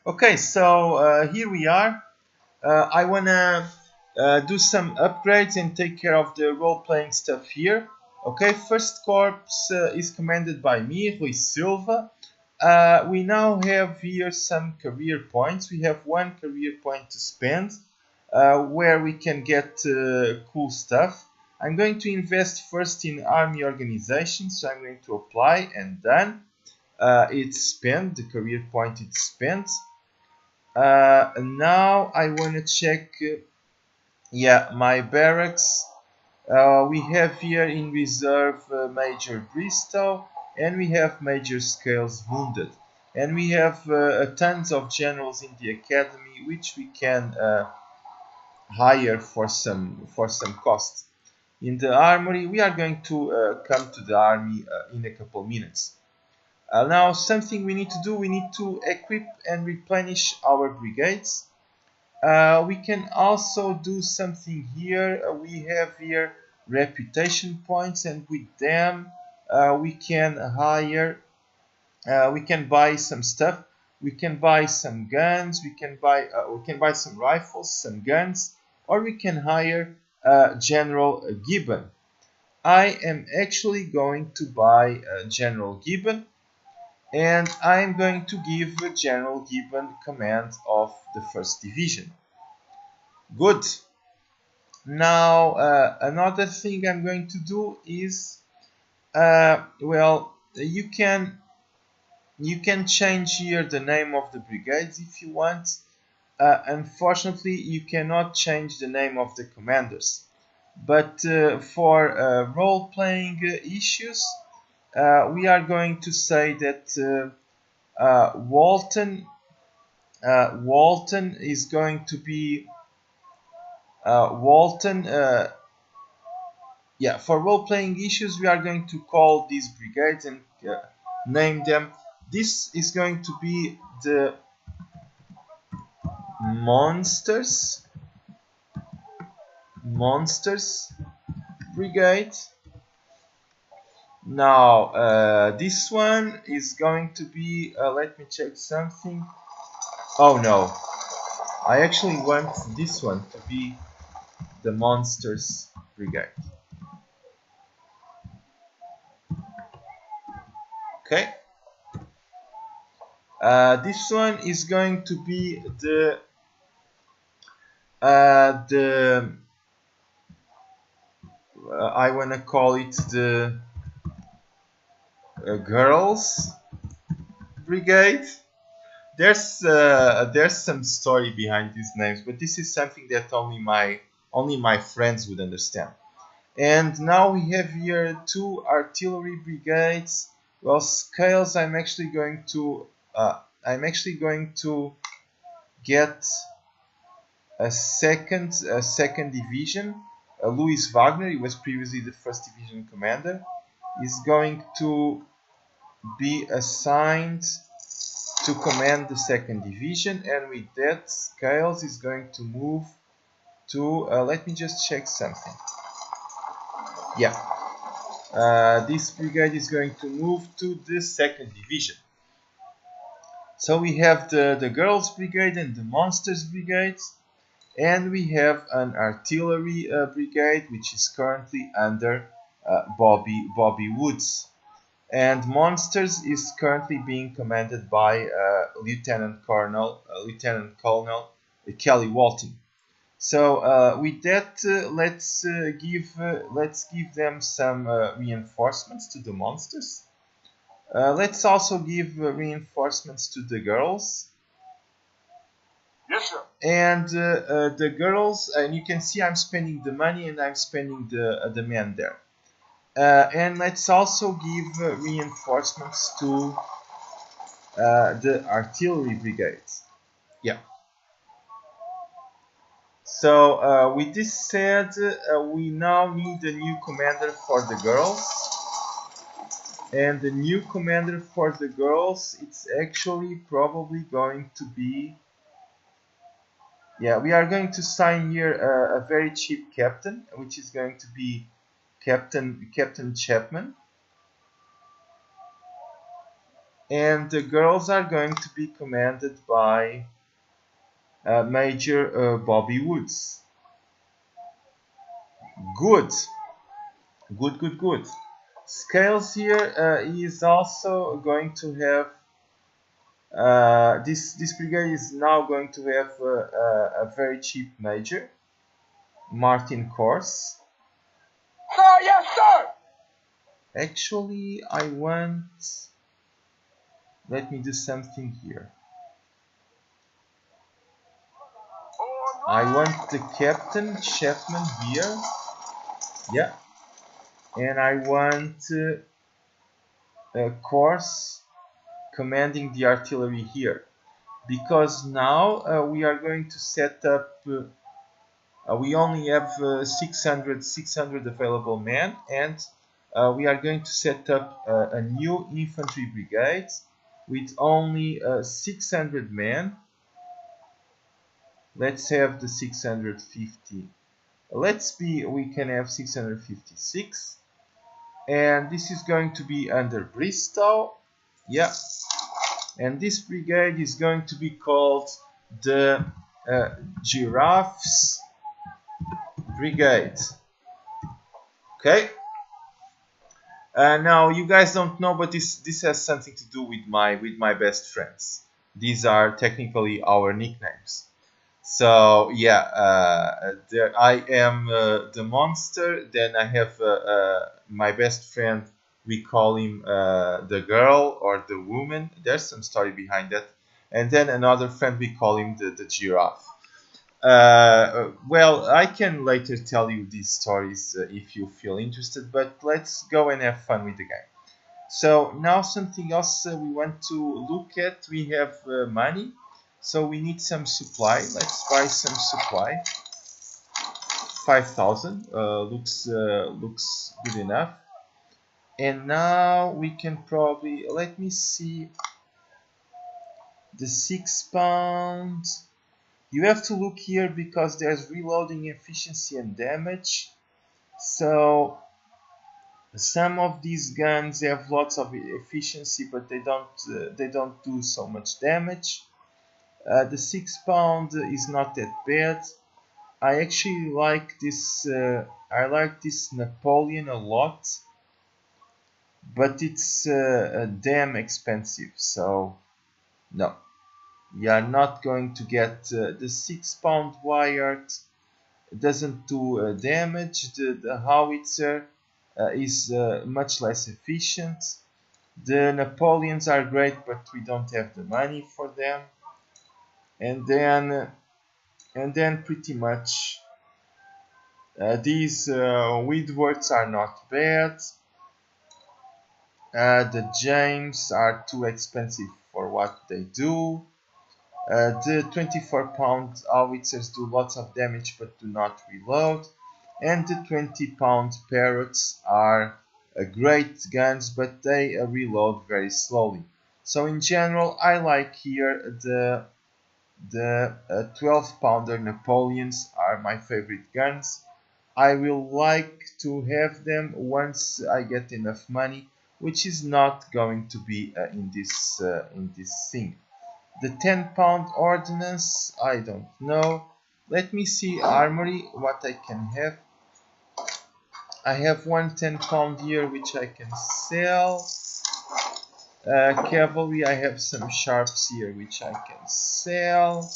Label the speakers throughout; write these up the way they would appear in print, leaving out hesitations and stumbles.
Speaker 1: Okay, so here we are. I wanna do some upgrades and take care of the role-playing stuff here. Okay, first corps is commanded by me, Rui Silva. We now have here some career points. We have one career point to spend where we can get cool stuff. I'm going to invest first in army organization, so I'm going to apply and done. It's spent, the career point is spent. Now I want to check, yeah, my barracks. We have here in reserve Major Bristow, and we have Major Scales wounded. And we have tons of generals in the academy, which we can hire for some cost. In the armory, we are going to come to the army in a couple minutes. Now, something we need to do, we need to equip and replenish our brigades. We can also do something here. We have here reputation points, and with them we can hire, we can buy some stuff. We can buy some guns. We can buy some rifles, some guns, or we can hire General Gibbon. I am actually going to buy General Gibbon, and I'm going to give General Gibbon command of the 1st Division. Good. Now, another thing I'm going to do is, well, you can change here the name of the brigades if you want. Unfortunately, you cannot change the name of the commanders. But for role-playing issues, we are going to say that Walton is going to be yeah, for role-playing issues, we are going to call these brigades and name them. This is going to be the Monsters Brigade. Now, this one is going to be, let me check something. Oh no, I actually want this one to be the Monsters Brigade. Okay. This one is going to be the I want to call it the Girls Brigade. There's some story behind these names, but this is something that only my friends would understand. And now we have here 2 artillery brigades. Well, Scales, I'm actually going to get a second division. Louis Wagner, he was previously the 1st Division commander, is going to be assigned to command the 2nd Division, and with that, Scales is going to move to, let me just check something. Yeah, this brigade is going to move to the 2nd Division. So we have the Girls Brigade and the Monsters Brigades, and we have an artillery brigade which is currently under Bobby Woods. And Monsters is currently being commanded by Lieutenant Colonel Kelly Walton. So with that, let's give them some reinforcements to the Monsters. Let's also give reinforcements to the Girls.
Speaker 2: Yes, sir.
Speaker 1: And the Girls, and you can see I'm spending the money and I'm spending the men there. And let's also give reinforcements to the artillery brigades. Yeah. So with this said, we now need a new commander for the Girls. And the new commander for the Girls, it's actually probably going to be, yeah, we are going to sign here a very cheap captain, which is going to be Captain Chapman. and the girls are going to be commanded by Major Bobby Woods. Good, good, good, good. Scales here is also going to have this brigade is now going to have a very cheap major, Martin Kors.
Speaker 2: Sir, yes, sir.
Speaker 1: Actually, I want. Let me do something here. I want the Captain Chapman here. Yeah. And I want Kors commanding the artillery here. Because now we are going to set up. We only have 600 available men, and we are going to set up a new infantry brigade with only 600 men. Let's have the 650. We can have 656, and this is going to be under Bristow. Yeah, and this brigade is going to be called the Giraffes Brigade. Okay. Now you guys don't know, but this has something to do with my best friends. These are technically our nicknames. So yeah, I am the monster. Then I have my best friend. We call him the girl or the woman. There's some story behind that. And then another friend, we call him the giraffe. Well, I can later tell you these stories if you feel interested, but let's go and have fun with the game. So now something else we want to look at. We have money, so we need some supply. Let's buy some supply. 5,000 looks good enough. And now we can probably, let me see, the 6 pounds. You have to look here because there's reloading efficiency and damage. So some of these guns have lots of efficiency, but they don't do so much damage. The 6 pound is not that bad. I actually like this. I like this Napoleon a lot, but it's damn expensive. So no, you are not going to get the 6 pound Wyatt. Doesn't do damage. The howitzer is much less efficient. The Napoleons are great, but we don't have the money for them. And then pretty much these Widwards are not bad. The James are too expensive for what they do. The 24 pound howitzers do lots of damage but do not reload. And the 20 pound parrots are great guns, but they reload very slowly. So in general, I like here the 12 pounder Napoleons are my favorite guns. I will like to have them once I get enough money, which is not going to be in this thing. The 10 pound ordnance, I don't know. Let me see armory, what I can have. I have one 10 pound here which I can sell. Cavalry, I have some sharps here which I can sell.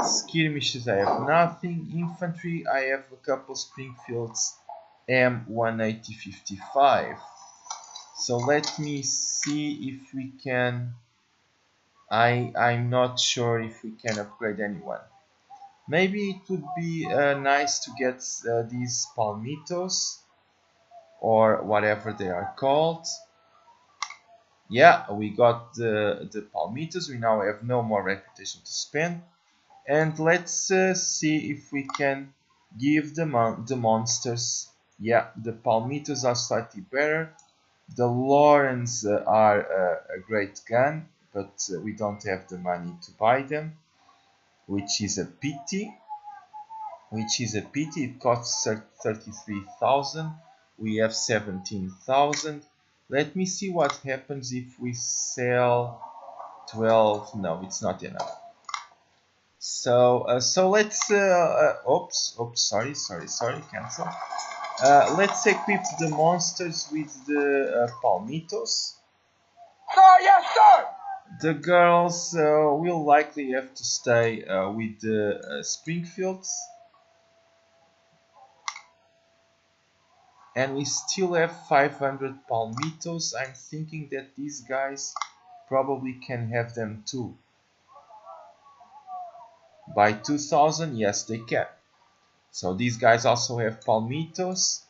Speaker 1: Skirmishes, I have nothing. Infantry, I have a couple Springfields M180-55. So let me see if we can. I'm not sure if we can upgrade anyone. Maybe it would be nice to get these palmitos or whatever they are called. Yeah, we got the palmitos. We now have no more reputation to spend. And let's see if we can give the monsters. Yeah, the palmitos are slightly better. The Lawrence are a great gun, but we don't have the money to buy them, which is a pity. It costs 33,000. We have 17,000. Let me see what happens if we sell 12. No, it's not enough. So let's sorry, cancel. Let's equip the monsters with the palmitos.
Speaker 2: Sir, yes, sir.
Speaker 1: The girls will likely have to stay with the Springfields. And we still have 500 palmitos. I'm thinking that these guys probably can have them too. By 2000, yes, they can. So these guys also have palmitos.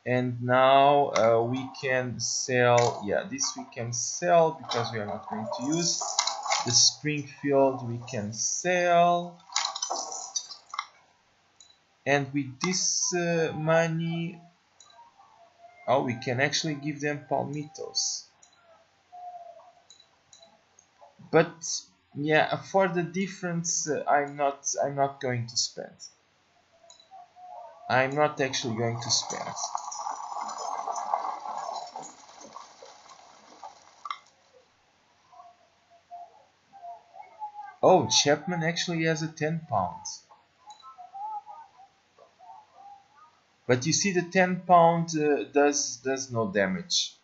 Speaker 1: And now we can sell, yeah, this we can sell because we are not going to use. The Springfield we can sell. And with this money, oh, we can actually give them palmitos. But yeah, for the difference, I'm not going to spend. I'm not actually going to spend. Oh, Chapman actually has a 10 pounds. But you see, the 10 pound does no damage.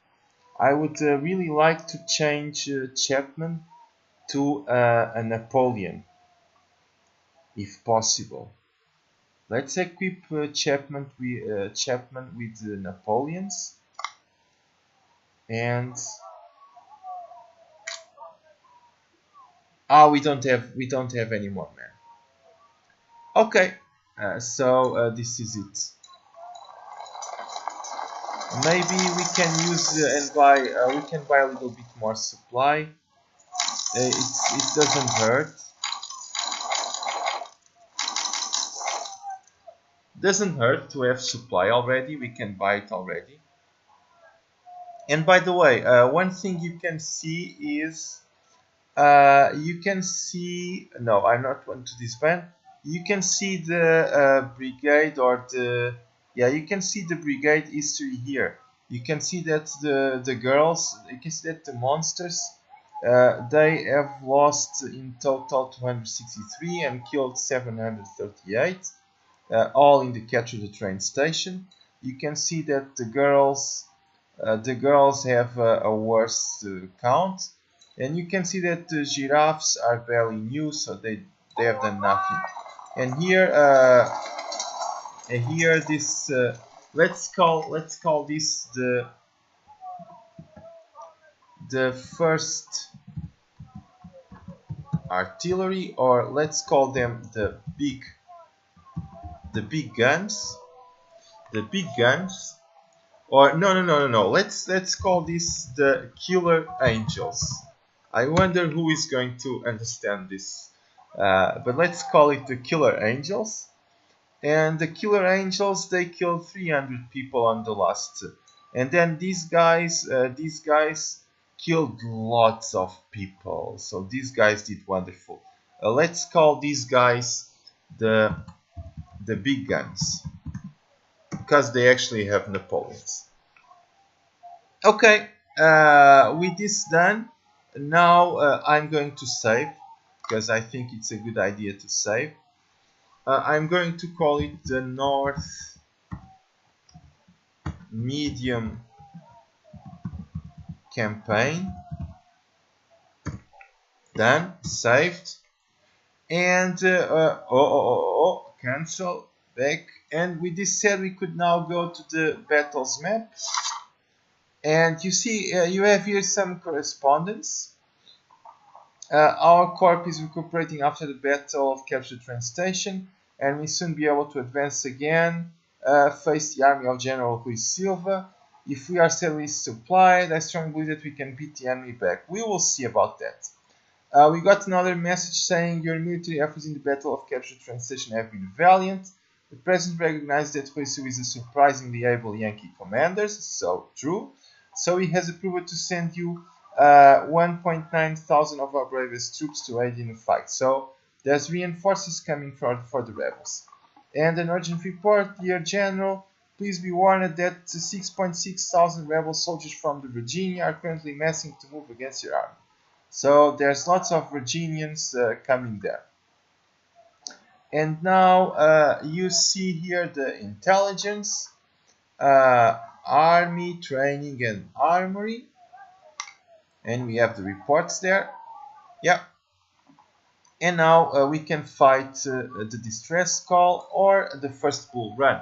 Speaker 1: I would really like to change Chapman to a Napoleon, if possible. Let's equip Chapman with the Napoleons, and we don't have any more men. Okay, so this is it. Maybe we can use and buy. We can buy a little bit more supply. It doesn't hurt. Doesn't hurt to have supply already. We can buy it already. And by the way, one thing you can see is you can see. No, I'm not going to disband. You can see the brigade or the you can see the brigade history here. You can see that the girls, you can see that the monsters, they have lost in total 263 and killed 738, all in the Capture the Train station. You can see that the girls have a worse count, and you can see that the giraffes are barely new, so they have done nothing. And here this let's call this the first artillery, or let's call them the big guns, or no, let's call this the killer angels. I wonder who is going to understand this, but let's call it the killer angels. And the killer angels, they killed 300 people on the last, and then these guys killed lots of people. So these guys did wonderful. Let's call these guys the big guns, because they actually have Napoleons. Okay, with this done, now I'm going to save, because I think it's a good idea to save. I'm going to call it the North Medium Campaign. Done, saved, and cancel, back. And with this said, we could now go to the battles map, and you see you have here some correspondence. Our corps is recuperating after the Battle of Capture Train Station, and we soon be able to advance again, face the army of General Rui Silva. If we are steadily supplied, I strongly believe that we can beat the enemy back. We will see about that. We got another message saying your military efforts in the Battle of Capture Train Station have been valiant. The President recognizes that Rui Silva is a surprisingly able Yankee commander, so true. So he has approved to send you 1.9 thousand of our bravest troops to aid in the fight. So there's reinforcements coming for the rebels. And an urgent report, dear General, Please be warned that 6.6 thousand rebel soldiers from the Virginia are currently massing to move against your army. So there's lots of Virginians coming there. And now you see here the intelligence, army, training, and armory. And we have the reports there. Yeah. And now we can fight the distress call or the first bull run.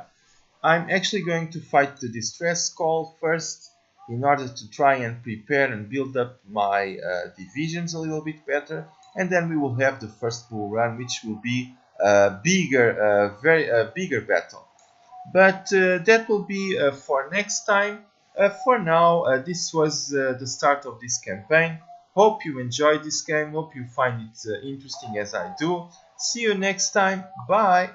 Speaker 1: I'm actually going to fight the distress call first in order to try and prepare and build up my divisions a little bit better, and then we will have the first bull run, which will be a bigger, bigger battle. But that will be for next time. For now, this was the start of this campaign. Hope you enjoyed this game. Hope you find it interesting as I do. See you next time. Bye.